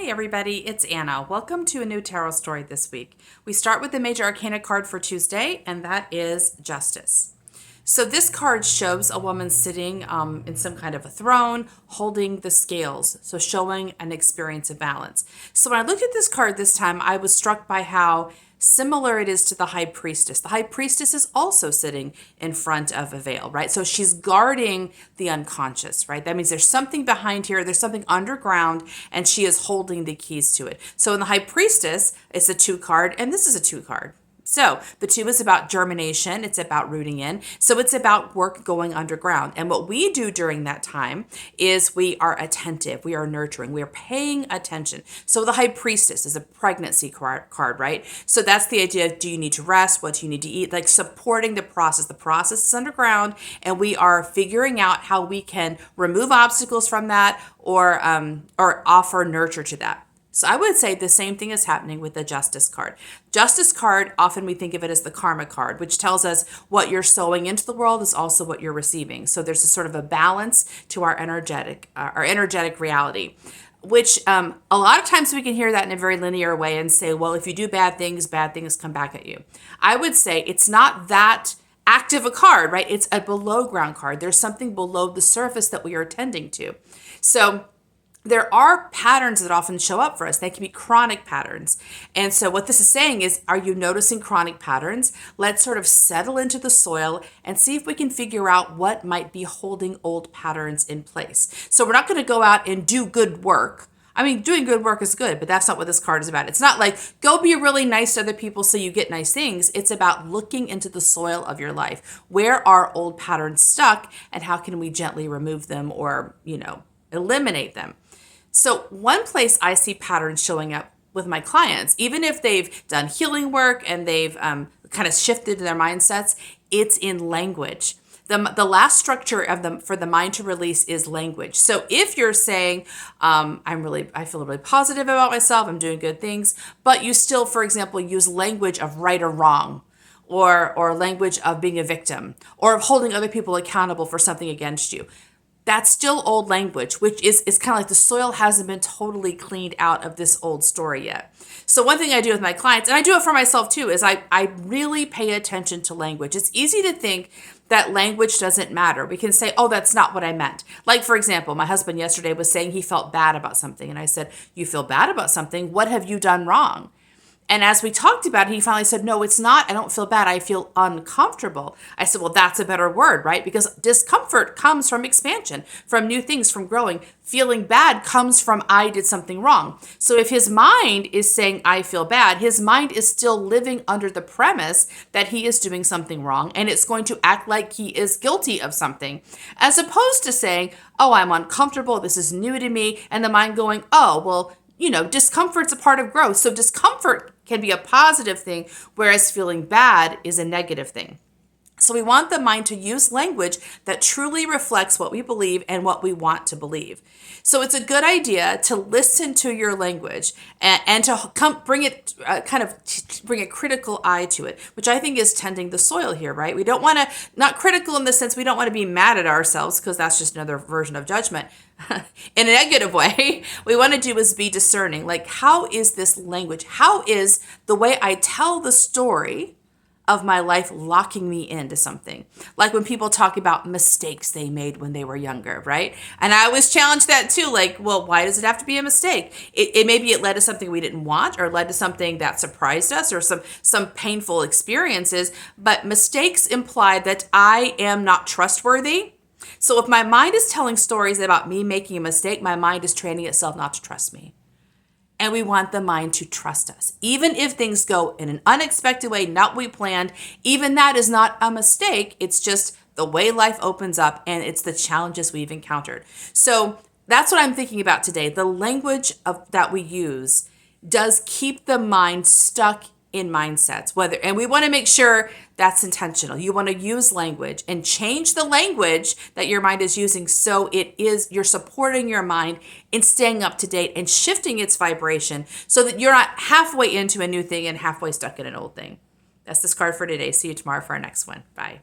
Hey everybody, it's Anna. Welcome to a new tarot story this week. We start with the major arcana card for Tuesday, and that is Justice. So this card shows a woman sitting in some kind of a throne, holding the scales, so showing an experience of balance. So when I looked at this card this time, I was struck by how similar it is to the High Priestess. The High Priestess is also sitting in front of a veil, right? So she's guarding the unconscious, right? That means there's something behind here, there's something underground, and she is holding the keys to it. So in the High Priestess, it's a 2 card, and this is a 2 card. So the 2 is about germination. It's about rooting in. So it's about work going underground. And what we do during that time is we are attentive. We are nurturing. We are paying attention. So the High Priestess is a pregnancy card, right? So that's the idea of, do you need to rest? What do you need to eat? Like supporting the process. The process is underground, and we are figuring out how we can remove obstacles from that or offer nurture to that. So I would say the same thing is happening with the Justice card. Justice card, often we think of it as the karma card, which tells us what you're sowing into the world is also what you're receiving. So there's a sort of a balance to our energetic reality, which a lot of times we can hear that in a very linear way and say, well, if you do bad things come back at you. I would say it's not that active a card, right? It's a below ground card. There's something below the surface that we are tending to. So there are patterns that often show up for us. They can be chronic patterns. And so what this is saying is, are you noticing chronic patterns? Let's sort of settle into the soil and see if we can figure out what might be holding old patterns in place. So we're not going to go out and do good work. I mean, doing good work is good, but that's not what this card is about. It's not like, go be really nice to other people so you get nice things. It's about looking into the soil of your life. Where are old patterns stuck, and how can we gently remove them or, eliminate them? So one place I see patterns showing up with my clients, even if they've done healing work and they've kind of shifted their mindsets, it's in language. The last structure for the mind to release is language. So if you're saying, I feel really positive about myself, I'm doing good things, but you still, for example, use language of right or wrong, or language of being a victim, or of holding other people accountable for something against you, that's still old language, which is kind of like the soil hasn't been totally cleaned out of this old story yet. So one thing I do with my clients, and I do it for myself too, is I really pay attention to language. It's easy to think that language doesn't matter. We can say, oh, that's not what I meant. Like, for example, my husband yesterday was saying he felt bad about something. And I said, you feel bad about something? What have you done wrong? And as we talked about it, he finally said, no, it's not. I don't feel bad. I feel uncomfortable. I said, well, that's a better word, right? Because discomfort comes from expansion, from new things, from growing. Feeling bad comes from I did something wrong. So if his mind is saying, I feel bad, his mind is still living under the premise that he is doing something wrong, and it's going to act like he is guilty of something, as opposed to saying, oh, I'm uncomfortable. This is new to me. And the mind going, oh, well, discomfort's a part of growth. So discomfort can be a positive thing, whereas feeling bad is a negative thing. So we want the mind to use language that truly reflects what we believe and what we want to believe. So it's a good idea to listen to your language and to bring a critical eye to it, which I think is tending the soil here, right? We don't want to, not critical in the sense we don't want to be mad at ourselves, because that's just another version of judgment. In a negative way, we want to do is be discerning. Like, how is this language? How is the way I tell the story of my life locking me into something? Like when people talk about mistakes they made when they were younger, right? And I always challenge that too. Like, well, why does it have to be a mistake? Maybe it led to something we didn't want, or led to something that surprised us, or some painful experiences. But mistakes imply that I am not trustworthy. So if my mind is telling stories about me making a mistake, my mind is training itself not to trust me. And we want the mind to trust us. Even if things go in an unexpected way, not what we planned, even that is not a mistake. It's just the way life opens up, and it's the challenges we've encountered. So that's what I'm thinking about today. The language that we use does keep the mind stuck in mindsets, and we want to make sure that's intentional. You want to use language and change the language that your mind is using, so you're supporting your mind in staying up to date and shifting its vibration, so that you're not halfway into a new thing and halfway stuck in an old thing. That's this card for today. See you tomorrow for our next one. Bye.